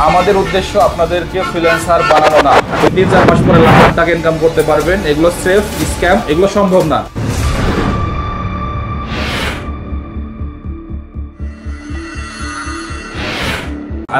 আমাদের উদ্দেশ্য আপনাদেরকে ফ্রিল্যান্সার বানানো না। 3-4 মাস পরে লাখ লাখ টাকা ইনকাম করতে পারবেন, এগুলো সেফ স্ক্যাম, এগুলো সম্ভব না।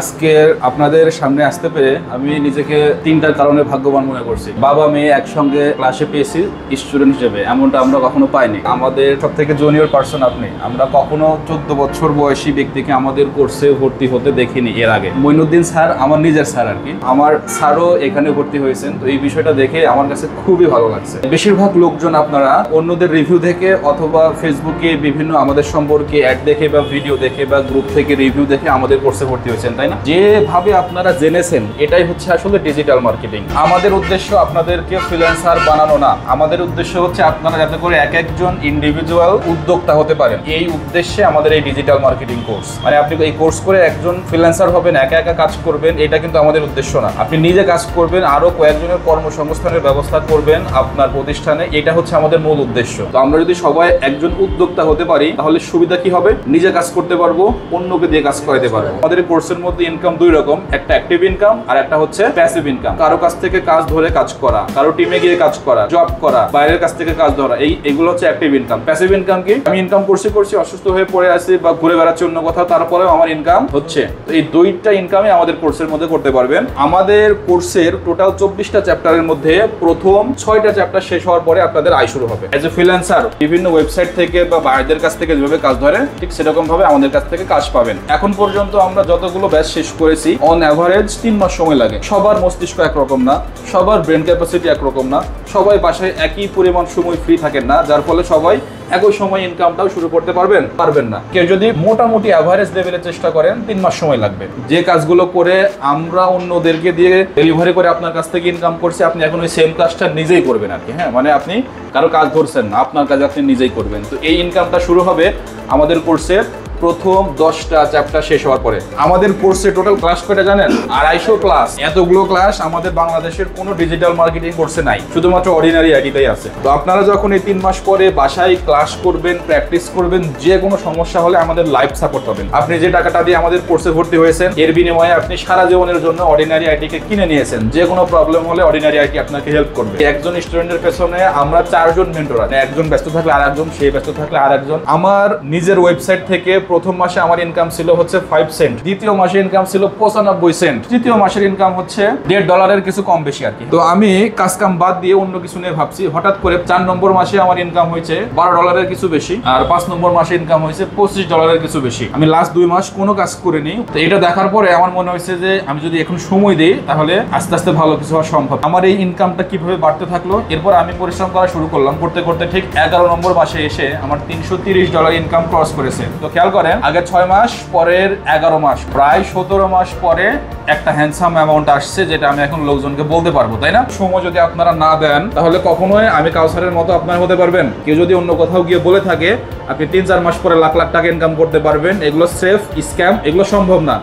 আজকে আপনাদের সামনে আসতে পেরে আমি নিজেকে তিনটার কারণে ভাগ্যবান মনে করছি। বাবা মেয়ে একসঙ্গে ক্লাসে পেয়েছি স্টুডেন্ট হিসেবে, এমনটা আমরা কখনো পাইনি। আমাদের সব থেকে জুনিয়র পার্সন আপনি। আমরা কখনো 14 বছর বয়সী ব্যক্তিকে আমাদের কোর্সে ভর্তি হতে দেখিনি এর আগে। মইনুদ্দিন স্যার আমার নিজের স্যার আর কি, আমার স্যারও এখানে ভর্তি হয়েছেন। তো এই বিষয়টা দেখে আমার কাছে খুবই ভালো লাগছে। বেশিরভাগ লোকজন আপনারা অন্যদের রিভিউ দেখে অথবা ফেসবুকে বিভিন্ন আমাদের সম্পর্কে অ্যাড দেখে বা ভিডিও দেখে বা গ্রুপ থেকে রিভিউ দেখে আমাদের কোর্সে ভর্তি হয়েছেন, তাই না? যেভাবে আপনারা জেনেছেন এটাই হচ্ছে আসলে ডিজিটাল মার্কেটিং। আমাদের উদ্দেশ্য আপনাদেরকে ফ্রিল্যান্সার বানানো না। আমাদের উদ্দেশ্য হচ্ছে আপনারা যাতে করে এক একজন ইন্ডিভিজুয়াল উদ্যোক্তা হতে পারেন, এই উদ্দেশ্যে আমাদের এই ডিজিটাল মার্কেটিং কোর্স। মানে আপনি এই কোর্স করে একজন ফ্রিল্যান্সার হবেন, একা একা কাজ করবেন, এটা কিন্তু আমাদের উদ্দেশ্য না। আপনি নিজে কাজ করবেন, আরো কয়েকজনের কর্মসংস্থানের ব্যবস্থা করবেন আপনার প্রতিষ্ঠানে, এটা হচ্ছে আমাদের মূল উদ্দেশ্য। তো আমরা যদি সবাই একজন উদ্যোক্তা হতে পারি তাহলে সুবিধা কি হবে? নিজে কাজ করতে পারবো, অন্যকে দিয়ে কাজ করাতে পারবো। আমাদের এই কোর্সের মধ্যে ইনকাম দুই রকম, একটা অ্যাক্টিভ ইনকাম আর একটা হচ্ছে প্যাসিভ ইনকাম। কারো কাছ থেকে কাজ ধরে কাজ করা, কারো টিমে গিয়ে কাজ করা, জব করা, বাইরের কাছ থেকে কাজ ধরা, এইগুলো হচ্ছে অ্যাক্টিভ ইনকাম। প্যাসিভ ইনকাম কি? আমি ইনকাম করছি অসুস্থ হয়ে পড়ে আছি বা ঘুরে বেড়াচ্ছি অন্য কোথাও, তারপরেও আমার ইনকাম হচ্ছে। তো এই দুইটা ইনকামই আমাদের কোর্সের মধ্যে করতে পারবেন। আমাদের কোর্সের টোটাল 24টা চ্যাপ্টারের মধ্যে প্রথম 6টা চ্যাপ্টার শেষ হওয়ার পরে আপনাদের আয় শুরু হবে। এজ এ ফ্রিল্যান্সার বিভিন্ন ওয়েবসাইট থেকে বা বাইরের কাছ থেকে যেভাবে কাজ ধরে ঠিক সেরকম ভাবে আমাদের কাছ থেকে কাজ পাবেন। এখন পর্যন্ত আমরা যতগুলো ব্যাচ শেষ করেছি অন অ্যাভারেজ 3 মাস সময় লাগে। সবার মস্তিষ্ক একরকম না, সবার ব্রেন ক্যাপাসিটি একরকম না, সবাই বাসায় একই পরিমাণ সময় ফ্রি থাকেন না, যার ফলে সবাই একই সময় ইনকামটাও শুরু করতে পারবেন না। কেউ যদি মোটামুটি অ্যাভারেজ লেভেলে চেষ্টা করেন 3 মাস সময় লাগবে। যে কাজগুলো করে আমরা অন্যদেরকে দিয়ে ডেলিভারি করে আপনার কাছ থেকে ইনকাম করছি, আপনি এখন ওই সেম কাজটা নিজেই করবেন আর কি। হ্যাঁ, মানে আপনি কারো কাজ ধরছেন না, আপনার কাজ আপনি নিজেই করবেন। তো এই ইনকামটা শুরু হবে আমাদের কোর্সের প্রথম 10টা চ্যাপ্টার শেষ হওয়ার পরে। আমাদের কোর্সে টোটাল ক্লাস কয়টা জানেন? 250 ক্লাস। এতগুলো ক্লাস আমাদের বাংলাদেশের কোনো ডিজিটাল মার্কেটিং কোর্সে নাই, শুধুমাত্র অর্ডিনারি আইডিতেই আছে। তো আপনারা যখন এই 3 মাস পরে বাসায় ক্লাস করবেন, প্র্যাকটিস করবেন, যে কোনো সমস্যা হলে আমাদের লাইভ সাপোর্ট পাবেন। আপনি যে টাকাটা দিয়ে আমাদের কোর্সে ভর্তি হয়েছেন এর বিনিময়ে আপনি সারা জীবনের জন্য অর্ডিনারি আইটিকে কিনে নিয়েছেন। যে কোনো প্রবলেম হলে অর্ডিনারি আইটি আপনাকে হেল্প করবে। একজন স্টুডেন্টের পেছনে আমরা 4 জন মেন্টর আছি। একজন ব্যস্ত থাকলে আরেকজন, সেই ব্যস্ত থাকলে আরেকজন। আমার নিজের ওয়েবসাইট থেকে প্রথম মাসে আমার ইনকাম ছিল হচ্ছে 5 সেন্ট, দ্বিতীয় মাসে ইনকাম ছিল 95 সেন্ট, তৃতীয় মাসের ইনকাম হচ্ছে $1.5 কিছু কম বেশি আর কি। তো আমি কাজ কাম বাদ দিয়ে অন্য কিছু নিয়ে ভাবছি, হঠাৎ করে 4 নম্বর মাসে আমার ইনকাম হয়েছে $12 কিছু বেশি, আর 5 নম্বর মাসে ইনকাম হয়েছে $25 কিছু বেশি। আমি লাস্ট 2 মাস কোনো কাজ করিনি। তো এটা দেখার পরে আমার মনে হয়েছে যে আমি যদি এখন সময় দিই তাহলে আস্তে আস্তে ভালো কিছু হওয়া সম্ভব। আমার এই ইনকামটা কিভাবে বাড়তে থাকলো, এরপর আমি পরিশ্রম করা শুরু করলাম। করতে করতে ঠিক 11 নম্বর মাসে এসে আমার $330 ইনকাম ক্রস করেছে। তো খেয়াল করেন, আগে 6 মাস, পরের 11 মাস, প্রায় 17 মাস পরে একটা হ্যান্ডসাম অ্যামাউন্ট আসছে, যেটা আমি এখন লোকজনকে বলতে পারবো, তাই না? সময় যদি আপনারা না দেন তাহলে কখনোই আমি কাউসারের মতো আপনার হতে পারবেন। কেউ যদি অন্য কোথাও গিয়ে বলে থাকে আপনি 3-4 মাস পরে লাখ লাখ টাকা ইনকাম করতে পারবেন, এগুলো সেফ স্ক্যাম, এগুলো সম্ভব না।